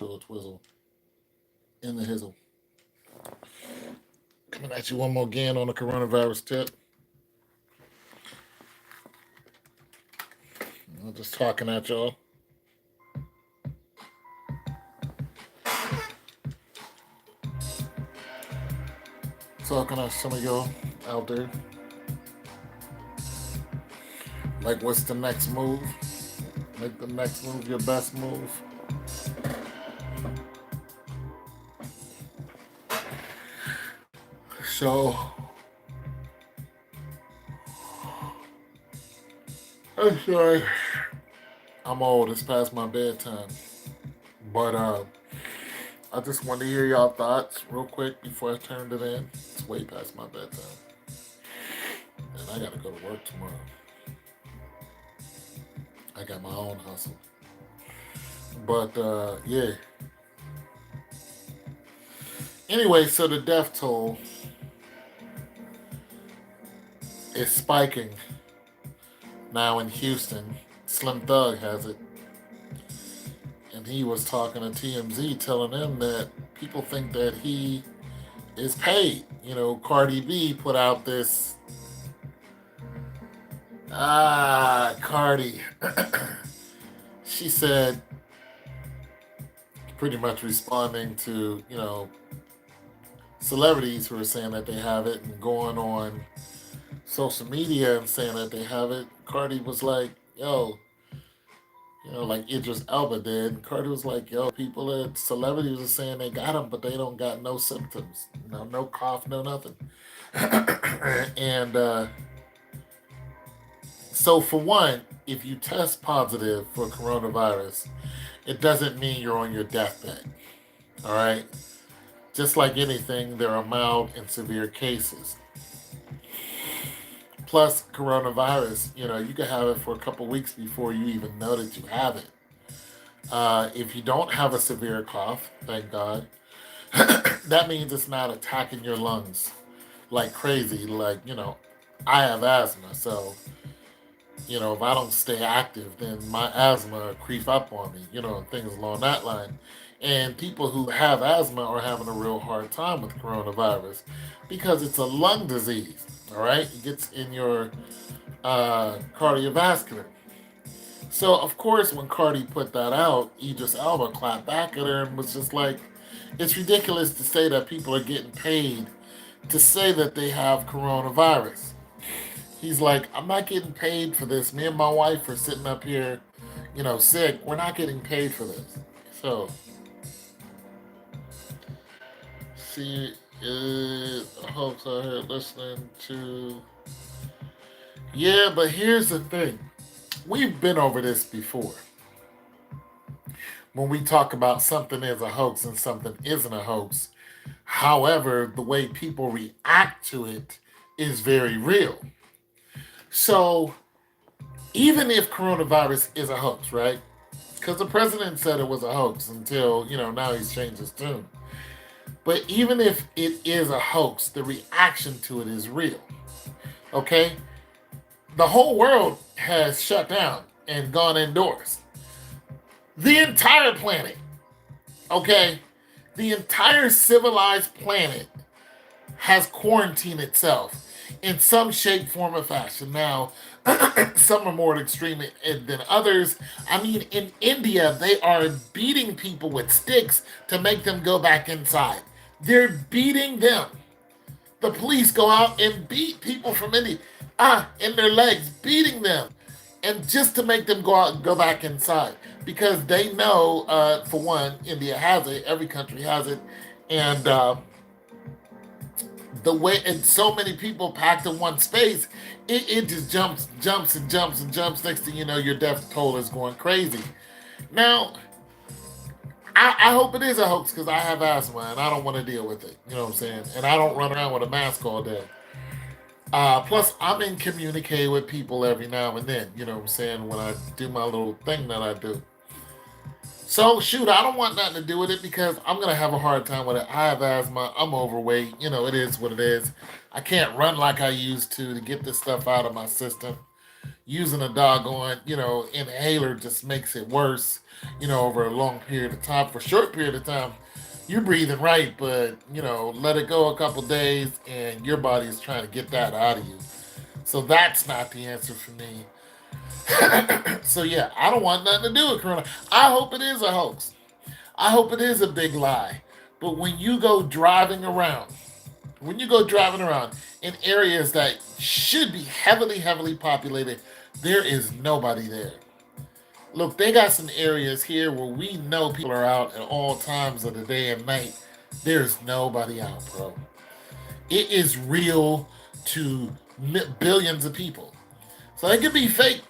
Twizzle in the hizzle. Coming at you one more again on the coronavirus tip. I'm just talking at y'all. Talking at some of y'all out there. Like, what's the next move? Make the next move your best move. So, I'm sorry. I'm old. It's past my bedtime. But I just want to hear y'all thoughts real quick before I turned it in. It's way past my bedtime. And I got to go to work tomorrow. I got my own hustle. But yeah. Anyway, so the death toll is spiking now in Houston. Slim Thug has it. And he was talking to TMZ telling them that people think that he is paid. You know, Cardi B put out this Cardi. She said, pretty much responding to, celebrities who are saying that they have it and going on social media and saying that they have it. Cardi was like, yo, like Idris Elba did. And Cardi was like, yo, celebrities are saying they got them, but they don't got no symptoms. No cough, no nothing. And so, for one, if you test positive for coronavirus, it doesn't mean you're on your deathbed. All right? Just like anything, there are mild and severe cases. Plus, coronavirus, you can have it for a couple weeks before you even know that you have it. If you don't have a severe cough, thank God, that means it's not attacking your lungs like crazy. Like, I have asthma, so if I don't stay active, then my asthma will creep up on me, and things along that line. And people who have asthma are having a real hard time with coronavirus because it's a lung disease, all right? It gets in your cardiovascular. So, of course, when Cardi put that out, Idris Elba clapped back at her and was just like, it's ridiculous to say that people are getting paid to say that they have coronavirus. He's like, I'm not getting paid for this. Me and my wife are sitting up here, sick. We're not getting paid for this. So, see, I hope so here listening to. Yeah, but here's the thing. We've been over this before. When we talk about something is a hoax and something isn't a hoax. However, the way people react to it is very real. So, even if coronavirus is a hoax, right? Because the president said it was a hoax until, now he's changed his tune. But even if it is a hoax, the reaction to it is real. Okay? The whole world has shut down and gone indoors. The entire planet. Okay? The entire civilized planet has quarantined itself in some shape, form, or fashion. Now, some are more extreme than others. I mean, in India, they are beating people with sticks to make them go back inside. They're beating them. The police go out and beat people from India, in their legs, beating them, and just to make them go out and go back inside because they know, for one, India has it. Every country has it, and the way and so many people packed in one space, it just jumps and jumps and jumps. Next thing you know, your death toll is going crazy. Now, I hope it is a hoax because I have asthma and I don't want to deal with it. You know what I'm saying? And I don't run around with a mask all day. Plus, I'm in communique with people every now and then. You know what I'm saying? When I do my little thing that I do. So shoot, I don't want nothing to do with it because I'm gonna have a hard time with it. I have asthma. I'm overweight. It is what it is. I can't run like I used to get this stuff out of my system. Using a doggone, inhaler just makes it worse, over a long period of time. For a short period of time, you're breathing right, but, let it go a couple days and your body is trying to get that out of you. So that's not the answer for me. So yeah, I don't want nothing to do with Corona. I hope it is a hoax. I hope it is a big lie. But when you go driving around in areas that should be heavily, heavily populated, there is nobody there. Look, they got some areas here where we know people are out at all times of the day and night. There's nobody out, bro. It is real to billions of people. So it could be fake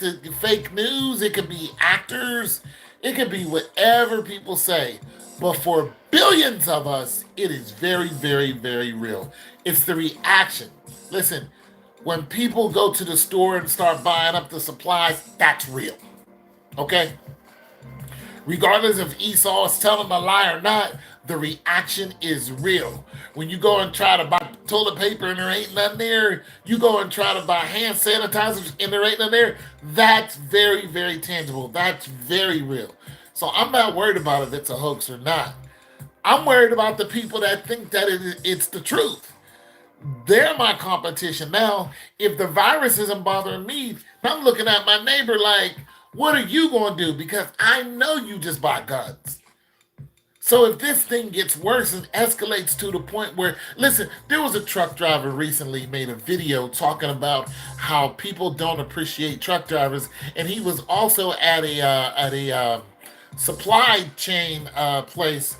news, it could be actors, it could be whatever people say. But for billions of us, it is very, very, very real. It's the reaction. Listen, when people go to the store and start buying up the supplies, that's real. Okay? Regardless if Esau is telling a lie or not, the reaction is real. When you go and try to buy toilet paper and there ain't nothing there, you go and try to buy hand sanitizers and there ain't nothing there, that's very, very tangible. That's very real. So I'm not worried about if it's a hoax or not. I'm worried about the people that think that it's the truth. They're my competition. Now, if the virus isn't bothering me, I'm looking at my neighbor like, what are you going to do? Because I know you just bought guns. So if this thing gets worse and escalates to the point where, listen, there was a truck driver recently made a video talking about how people don't appreciate truck drivers, and he was also at a supply chain place,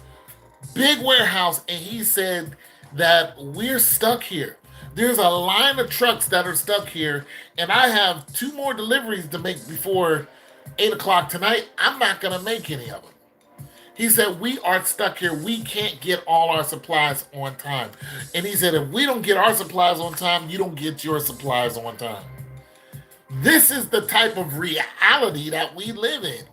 big warehouse, and he said that we're stuck here. There's a line of trucks that are stuck here, and I have two more deliveries to make before 8 o'clock tonight. I'm not gonna make any of them. He said, we are stuck here. We can't get all our supplies on time. And he said, if we don't get our supplies on time, you don't get your supplies on time. This is the type of reality that we live in.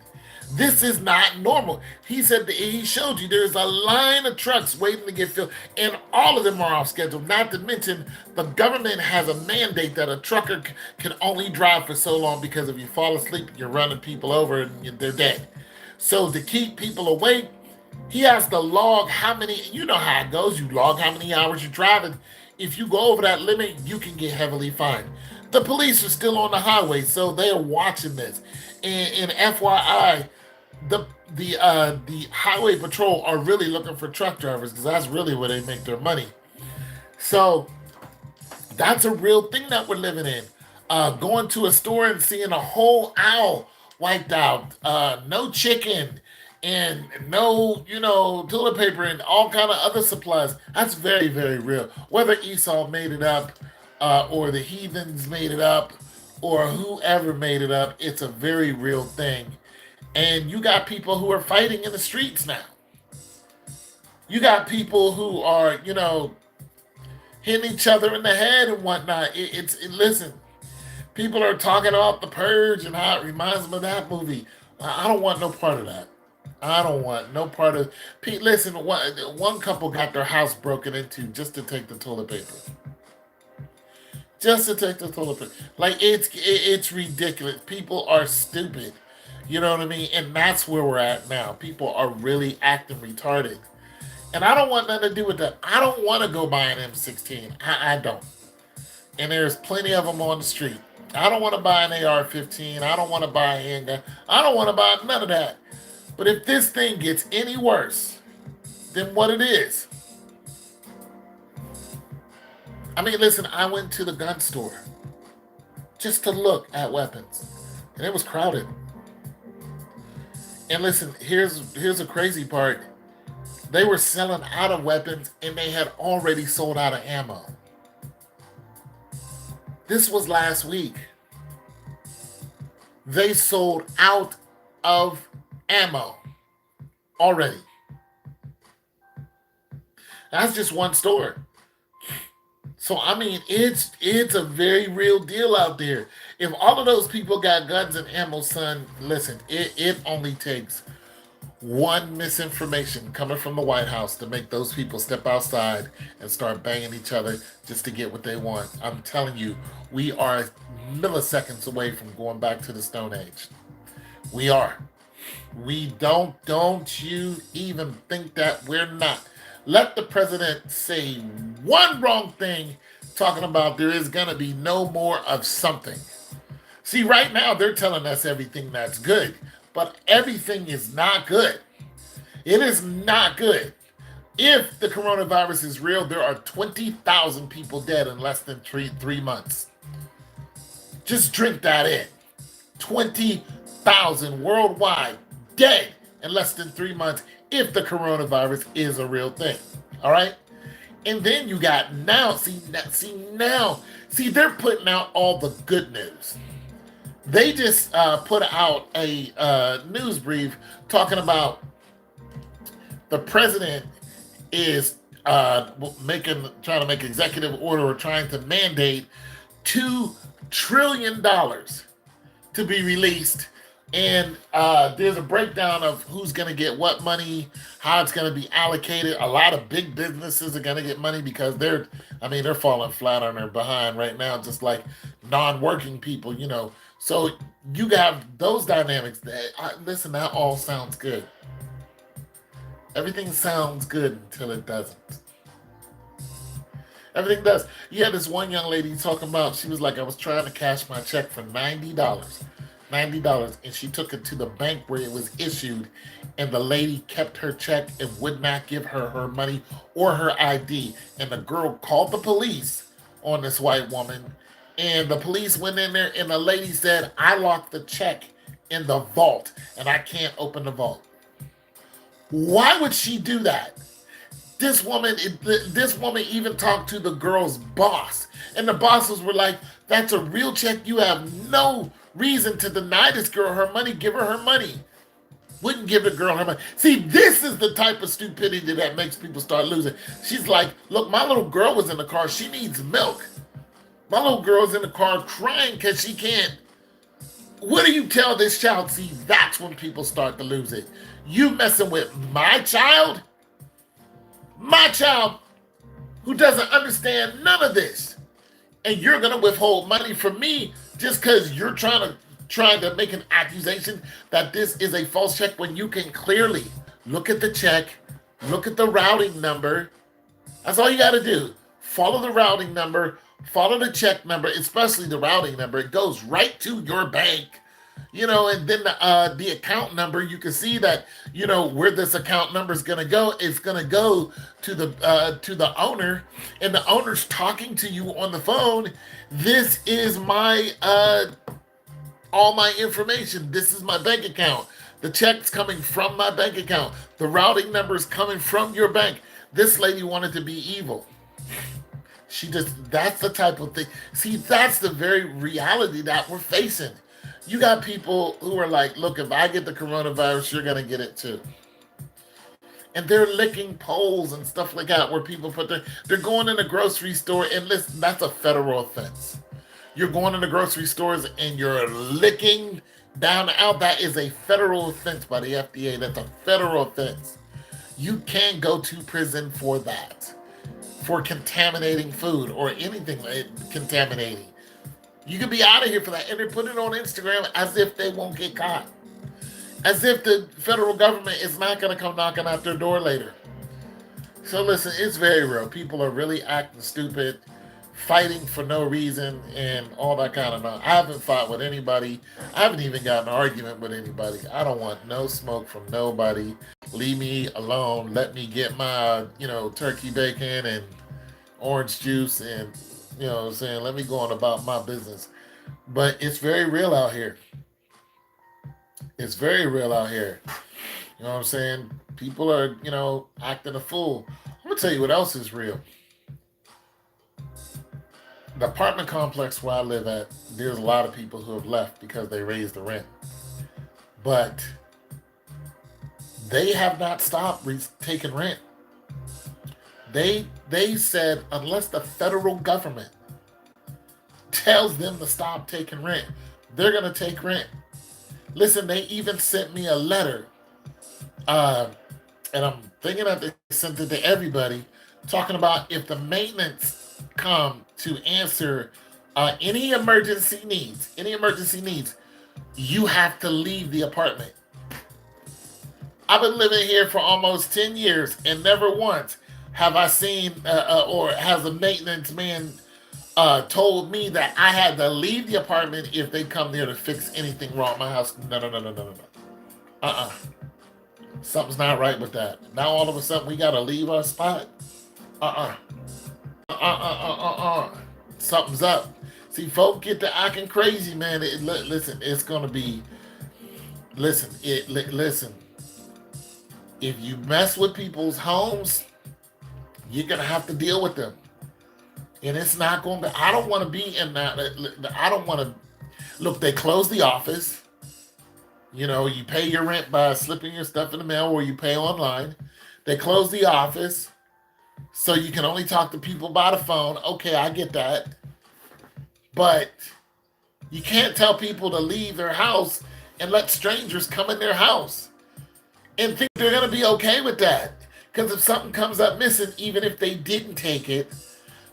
This is not normal. He said that he showed you there's a line of trucks waiting to get filled, and all of them are off schedule. Not to mention, the government has a mandate that a trucker can only drive for so long because if you fall asleep, you're running people over and they're dead. So to keep people awake, he has to log how many, you know how it goes. You log how many hours you're driving. If you go over that limit, you can get heavily fined. The police are still on the highway, so they are watching this. And FYI, the highway patrol are really looking for truck drivers because that's really where they make their money. So that's a real thing that we're living in. Going to a store and seeing a whole aisle wiped out, no chicken and no, toilet paper and all kind of other supplies. That's very, very real. Whether Esau made it up, or the heathens made it up, or whoever made it up, it's a very real thing. And you got people who are fighting in the streets now. You got people who are, hitting each other in the head and whatnot. Listen, people are talking about The Purge and how it reminds them of that movie. I don't want no part of that. I don't want no part of. Listen, one couple got their house broken into just to take the toilet paper. Just to take the toilet paper. Like it's ridiculous. People are stupid. You know what I mean? And that's where we're at now. People are really acting retarded. And I don't want nothing to do with that. I don't want to go buy an M16. I don't. And there's plenty of them on the street. I don't want to buy an AR-15. I don't want to buy a handgun. I don't want to buy none of that. But if this thing gets any worse than what it is, I mean, listen, I went to the gun store just to look at weapons, and it was crowded. And listen, here's a crazy part. They were selling out of weapons, and they had already sold out of ammo. This was last week. They sold out of ammo already. That's just one store. So I mean, it's a very real deal out there. If all of those people got guns and ammo, son, listen, it only takes One misinformation coming from the White House to make those people step outside and start banging each other just to get what they want. I'm telling you, we are milliseconds away from going back to the Stone Age. We are. We don't you even think that we're not. Let the president say one wrong thing talking about there is going to be no more of something. See, right now they're telling us everything that's good, but everything is not good. It is not good. If the coronavirus is real, there are 20,000 people dead in less than three months. Just drink that in. 20,000 worldwide dead in less than 3 months if the coronavirus is a real thing. All right? And then you got now, they're putting out all the good news. They just put out a news brief talking about the president is trying to make executive order or trying to mandate $2 trillion to be released. And there's a breakdown of who's going to get what money, how it's going to be allocated. A lot of big businesses are going to get money because they're falling flat on their behind right now, just like non-working people. So you got those dynamics. Listen, that all sounds good. Everything sounds good until it doesn't. Everything does. You had this one young lady talking about, she was like, I was trying to cash my check for $90. $90, and she took it to the bank where it was issued, and the lady kept her check and would not give her her money or her ID. And the girl called the police on this white woman, and the police went in there, and the lady said, I locked the check in the vault, and I can't open the vault. Why would she do that? This woman even talked to the girl's boss, and the bosses were like, that's a real check. You have no reason to deny this girl her money. Give her her money. Wouldn't give the girl her money. See, this is the type of stupidity that makes people start losing. She's like, look, my little girl was in the car. She needs milk. My little girl's in the car crying because she can't. What do you tell this child? See, that's when people start to lose it. You messing with my child who doesn't understand none of this, and you're going to withhold money from me just because you're trying to make an accusation that this is a false check when you can clearly look at the check, look at the routing number. That's all you got to do. Follow the routing number, follow the check number, especially the routing number. It goes right to your bank. And then the account number, you can see that, where this account number is going to go. It's going to go to the owner, and the owner's talking to you on the phone. This is my all my information. This is my bank account. The check's coming from my bank account. The routing number is coming from your bank. This lady wanted to be evil. That's the type of thing. See, that's the very reality that we're facing. You got people who are like, look, if I get the coronavirus, you're going to get it too. And they're licking poles and stuff like that where people they're going in a grocery store, and listen, that's a federal offense. You're going in the grocery stores and you're licking down the aisle. That is a federal offense by the FDA. That's a federal offense. You can't go to prison for that, for contaminating food or anything contaminating. You can be out of here for that. And they put it on Instagram as if they won't get caught. As if the federal government is not going to come knocking at their door later. So listen, it's very real. People are really acting stupid, fighting for no reason, and all that kind of stuff. I haven't fought with anybody. I haven't even got an argument with anybody. I don't want no smoke from nobody. Leave me alone. Let me get my, turkey bacon and orange juice and let me go on about my business. But it's very real out here. It's very real out here. You know what I'm saying? People are, acting a fool. I'm going to tell you what else is real. The apartment complex where I live at, there's a lot of people who have left because they raised the rent. But they have not stopped taking rent. They said unless the federal government tells them to stop taking rent, they're going to take rent. Listen, they even sent me a letter Uh, and I'm thinking that they sent it to everybody, talking about if the maintenance come to answer any emergency needs, you have to leave the apartment. I've been living here for almost 10 years and never once have I seen or has a maintenance man told me that I had to leave the apartment if they come there to fix anything wrong in my house. No, no, no, no, no, no, no. Uh-uh. Something's not right with that. Now all of a sudden we gotta leave our spot. Uh-uh. Uh-uh. Something's up. See, folk get to acting crazy, man. Listen, it's gonna be. Listen. If you mess with people's homes, you're gonna have to deal with them, and it's not going to. I don't want to be in that. I don't want to. Look, they close the office. You know, you pay your rent by slipping your stuff in the mail, or you pay online. They close the office, so you can only talk to people by the phone. Okay, I get that, but you can't tell people to leave their house and let strangers come in their house and think they're going to be okay with that. Because if something comes up missing, even if they didn't take it,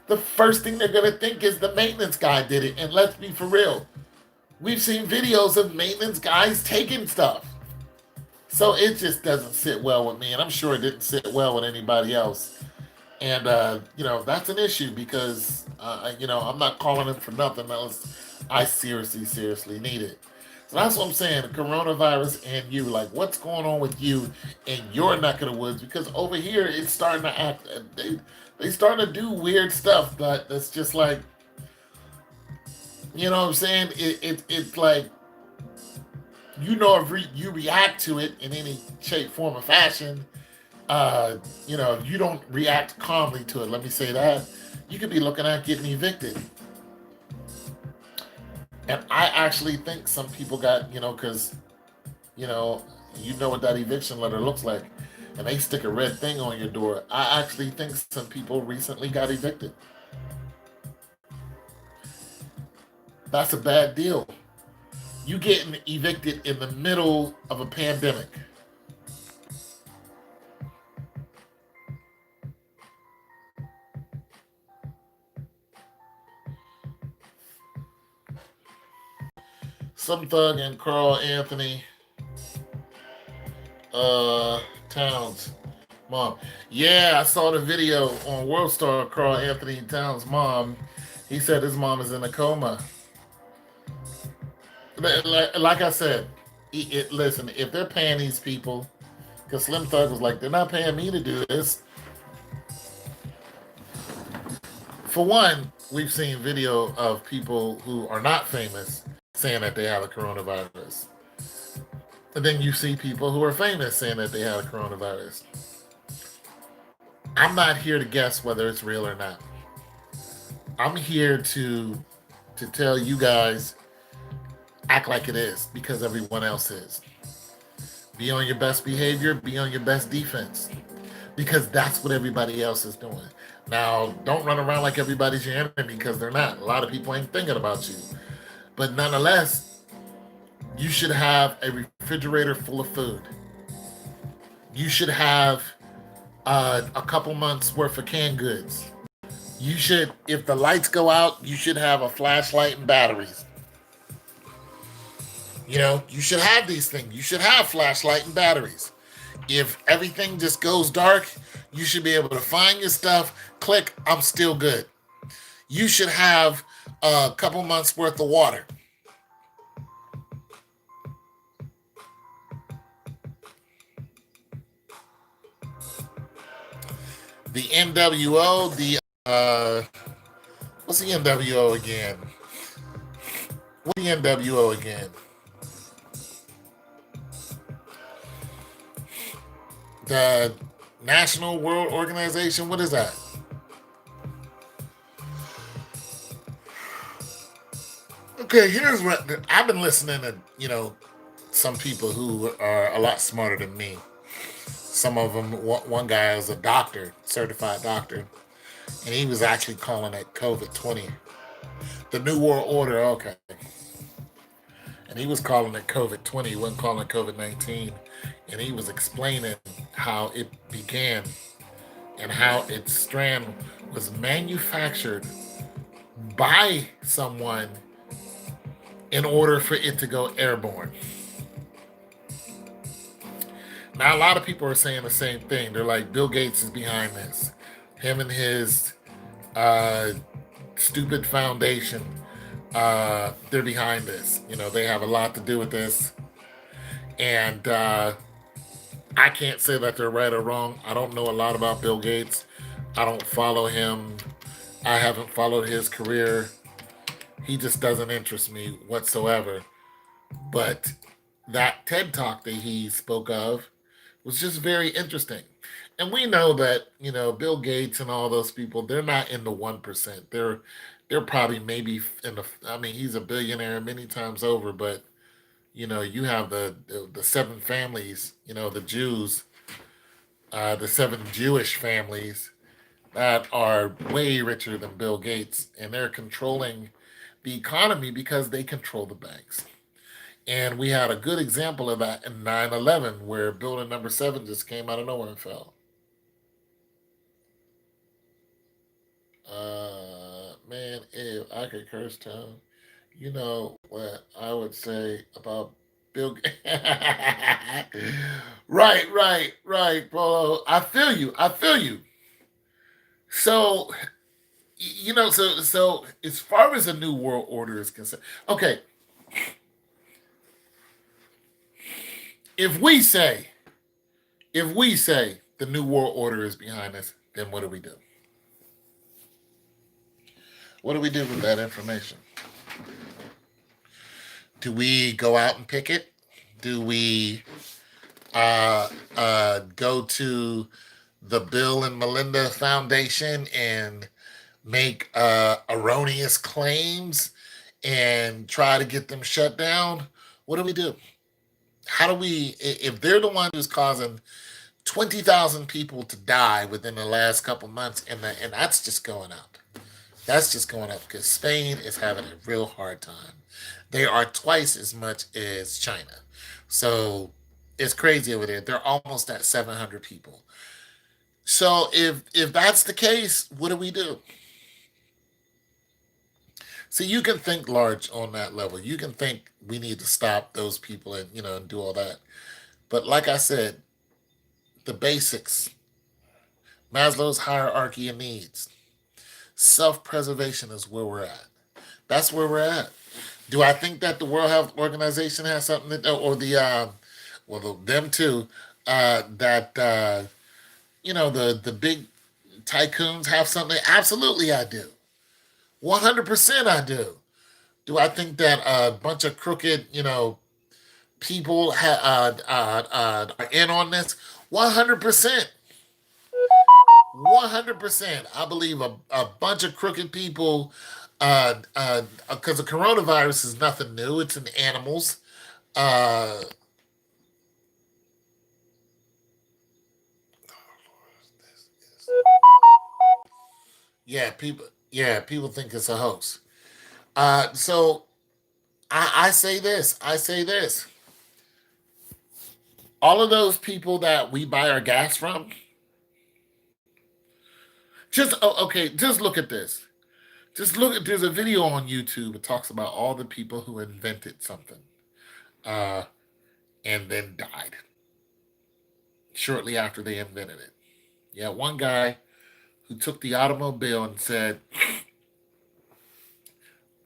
the first thing they're going to think is the maintenance guy did it. And let's be for real. We've seen videos of maintenance guys taking stuff. So it just doesn't sit well with me. And I'm sure it didn't sit well with anybody else. And, that's an issue because, I'm not calling it for nothing else. I seriously need it. So that's what I'm saying. The coronavirus and you, like, what's going on with you in your neck of the woods? Because over here, it's starting to act. They starting to do weird stuff, but it's just like, you know what I'm saying? It's like, if you react to it in any shape, form, or fashion, if you don't react calmly to it, let me say that, you could be looking at getting evicted. And I actually think some people got, because, you know, what that eviction letter looks like, and they stick a red thing on your door. I actually think some people recently got evicted. That's a bad deal. You getting evicted in the middle of a pandemic. Some Thug and Carl Anthony Towns mom. Yeah, I saw the video on World Star. Carl Anthony Towns' mom. He said his mom is in a coma. Like I said, listen, if they're paying these people, because Slim Thug was like, they're not paying me to do this. For one, we've seen video of people who are not famous saying that they have a coronavirus. And then you see people who are famous saying that they have a coronavirus. I'm not here to guess whether it's real or not. I'm here to tell you guys, act like it is because everyone else is. Be on your best behavior, be on your best defense because that's what everybody else is doing. Now, don't run around like everybody's your enemy because they're not. A lot of people ain't thinking about you. But nonetheless, you should have a refrigerator full of food. You should have a couple months worth of canned goods. You should, if the lights go out, you should have a flashlight and batteries. You should have these things. You should have flashlight and batteries. If everything just goes dark, you should be able to find your stuff, click, I'm still good. You should have a couple months worth of water. The NWO, what's the NWO again? What's the NWO again? The National World Organization, what is that? Okay, here's what I've been listening to, some people who are a lot smarter than me. Some of them, one guy is a doctor, certified doctor, and he was actually calling it COVID 20. The New World Order, okay. And he was calling it COVID 20, he wasn't calling it COVID 19. and he was explaining how it began and how its strand was manufactured by someone in order for it to go airborne. Now, a lot of people are saying the same thing. They're like, Bill Gates is behind this. Him and his uh, stupid foundation, they're behind this. They have a lot to do with this. And I can't say that they're right or wrong. I don't know a lot about Bill Gates. I don't follow him. I haven't followed his career. He just doesn't interest me whatsoever. But that TED talk that he spoke of was just very interesting. And we know that, Bill Gates and all those people, they're not in the 1%. They're probably maybe in the I mean, he's a billionaire many times over, but you have the seven families, the Jews, the seven Jewish families that are way richer than Bill Gates, and they're controlling the economy because they control the banks. And we had a good example of that in 9/11, where building number seven just came out of nowhere and fell. Man, if I could curse Tom, you know what I would say about Bill. Right, right, right, Polo. I feel you. I feel you. So, so as far as the new world order is concerned, okay, if we say if we say the new world order is behind us, then what do we do? What do we do with that information? Do we go out and pick it? Do we go to the Bill and Melinda Foundation and make erroneous claims and try to get them shut down? What do we do? How do we, if they're the one who's causing 20,000 people to die within the last couple months, and that's just going up. That's just going up because Spain is having a real hard time. They are twice as much as China. So it's crazy over there. They're almost at 700 people. So if that's the case, what do we do? So you can think large on that level. You can think we need to stop those people and and do all that. But like I said, the basics, Maslow's hierarchy of needs, self-preservation is where we're at. That's where we're at. Do I think that the World Health Organization has something to, or them too, that the big tycoons have something? Absolutely, I do. 100% I do. Do I think that a bunch of crooked, people are in on this? 100%. 100%. I believe a bunch of crooked people, because the coronavirus is nothing new. It's in animals. Uh, yeah, people think it's a hoax. So I say this. I say this. All of those people that we buy our gas from, okay, just look at this. Just look at, there's a video on YouTube that talks about all the people who invented something, uh, and then died shortly after they invented it. Yeah, one guy who took the automobile and said,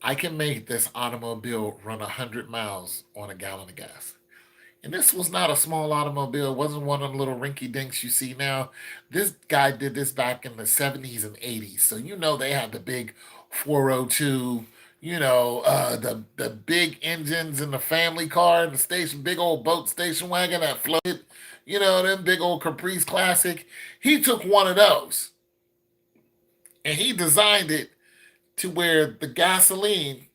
I can make this automobile run 100 miles on a gallon of gas. And this was not a small automobile. It wasn't one of the little rinky dinks you see now. This guy did this back in the 70s and 80s. So they had the big 402, the big engines in the family car in the station, big old boat station wagon that floated, them big old Caprice Classic. He took one of those and he designed it to where the gasoline,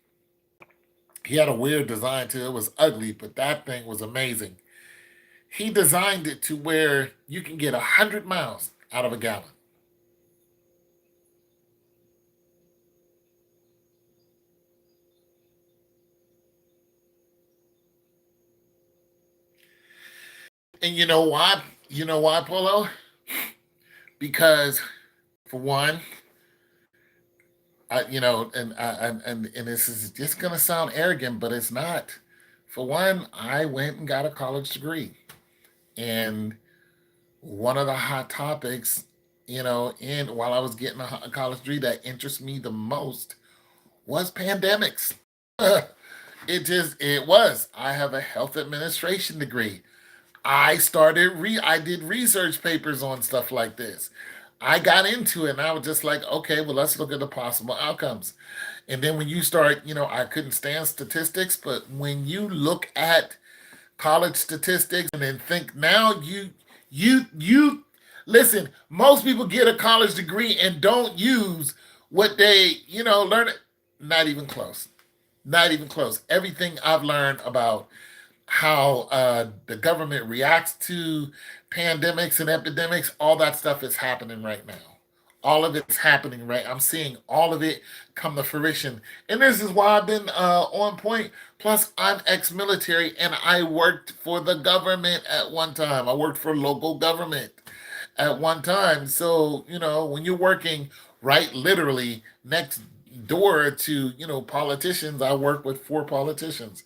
he had a weird design to it. It was ugly, but that thing was amazing. He designed it to where you can get 100 miles out of a gallon. And you know why? You know why, Polo? Because for one, and this is just gonna sound arrogant, but it's not. For one, I went and got a college degree, and one of the hot topics, in while I was getting a college degree that interests me the most was pandemics. It was. I have a health administration degree. I did research papers on stuff like this. I got into it and I was just like, okay, well, let's look at the possible outcomes. And then when you start, I couldn't stand statistics, but when you look at college statistics and then think now you listen, most people get a college degree and don't use what they, learn it. Not even close. Not even close. Everything I've learned about how the government reacts to pandemics and epidemics, all that stuff is happening right now. All of it's happening right. I'm seeing all of it come to fruition, and this is why I've been on point. Plus, I'm ex-military, and I worked for the government at one time. I worked for local government at one time. So when you're working right, literally next door to politicians, I work with four politicians.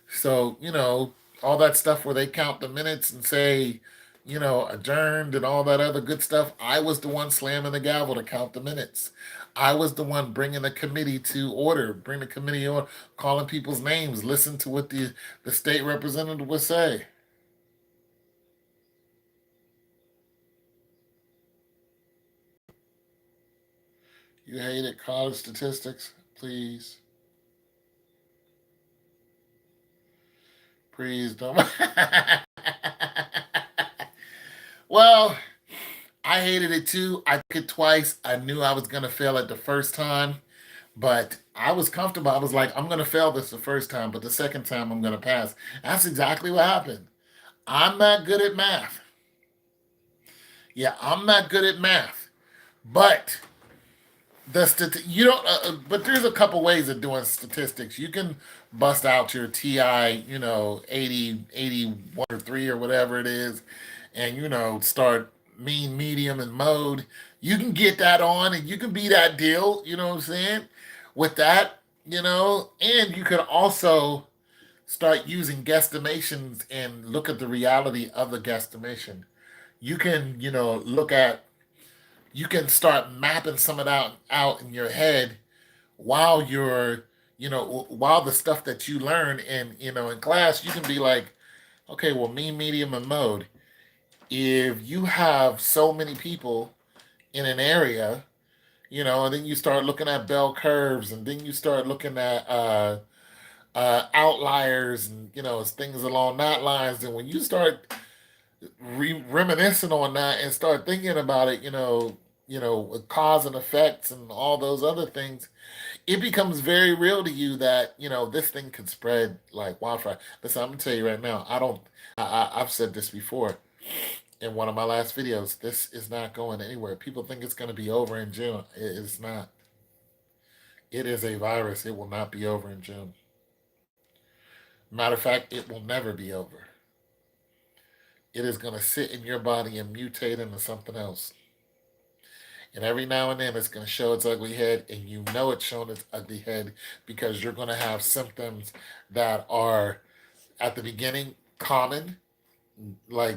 So, all that stuff where they count the minutes and say, adjourned and all that other good stuff, I was the one slamming the gavel to count the minutes. I was the one bringing the committee to order, bring the committee on, calling people's names, listen to what the state representative would say. You hated college statistics? Please, please don't. Well, I hated it too. I took it twice. I knew I was going to fail it the first time, but I was comfortable. I was like, I'm going to fail this the first time, but the second time I'm going to pass. That's exactly what happened. I'm not good at math. Yeah, I'm not good at math, but you don't. But there's a couple ways of doing statistics. You can bust out your TI, 80, 81 or 3 or whatever it is, and start mean, medium, and mode. You can get that on, and you can be that deal. You know what I'm saying? With that, and you could also start using guesstimations and look at the reality of the guesstimation. You can, look at you can start mapping some of that out in your head while you're while the stuff that you learn in class, you can be like, okay, well, mean, medium, and mode, if you have so many people in an area, and then you start looking at bell curves, and then you start looking at outliers, and things along that lines, and when you start reminiscing on that and start thinking about it, with cause and effects and all those other things, it becomes very real to you that this thing could spread like wildfire. Listen, I'm gonna tell you right now. I don't. I've said this before in one of my last videos. This is not going anywhere. People think it's going to be over in June. It is not. It is a virus. It will not be over in June. Matter of fact, it will never be over. It is going to sit in your body and mutate into something else. And every now and then it's going to show its ugly head, and it's showing its ugly head because you're going to have symptoms that are at the beginning common, like,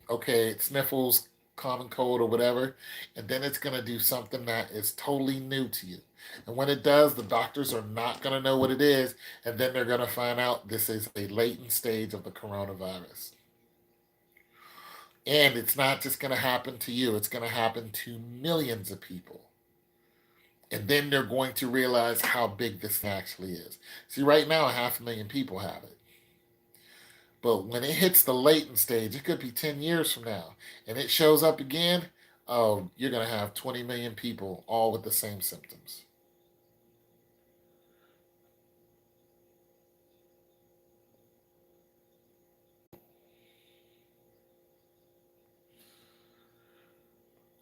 okay, sniffles, common cold, or whatever. And then it's going to do something that is totally new to you. And when it does, the doctors are not going to know what it is. And then they're going to find out this is a latent stage of the coronavirus. And it's not just going to happen to you, it's going to happen to millions of people. And then they're going to realize how big this actually is. See, right now, 500,000 people have it. But when it hits the latent stage, it could be 10 years from now, and it shows up again, oh, you're going to have 20 million people all with the same symptoms.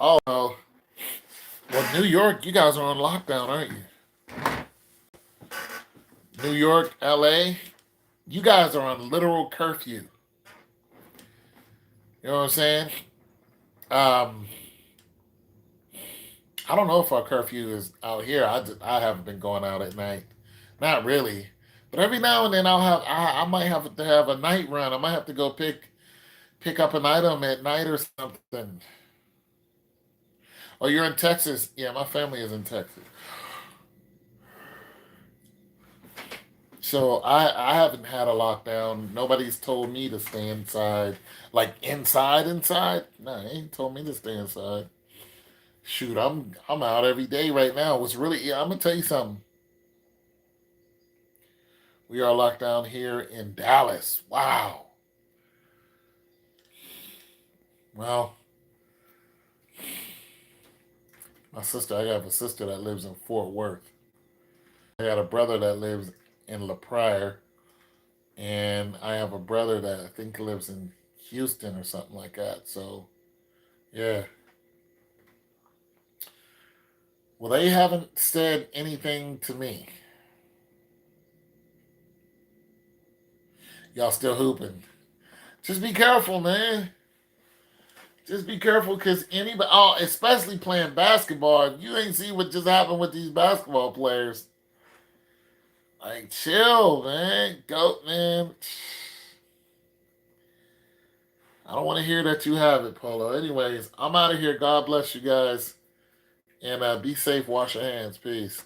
Oh, well, New York, you guys are on lockdown, aren't you? New York, LA, you guys are on literal curfew. You know what I'm saying? Um, I don't know if our curfew is out here. I haven't been going out at night. Not really. But every now and then I might have to have a night run. I might have to go pick up an item at night or something. Oh, you're in Texas? Yeah, my family is in Texas. So I haven't had a lockdown. Nobody's told me to stay inside. Like inside. No, they ain't told me to stay inside. Shoot, I'm out every day right now. What's really yeah, I'm gonna tell you something. We are locked down here in Dallas. Wow. Well, I have a sister that lives in Fort Worth. I got a brother that lives in La Pryor, and I have a brother that I think lives in Houston or something like that. So yeah. Well, they haven't said anything to me. Y'all still hooping. Just be careful, man. Just be careful because anybody, oh, especially playing basketball, you ain't see what just happened with these basketball players. Like, chill, man. Go, man. I don't want to hear that you have it, Polo. Anyways, I'm out of here. God bless you guys. And be safe. Wash your hands. Peace.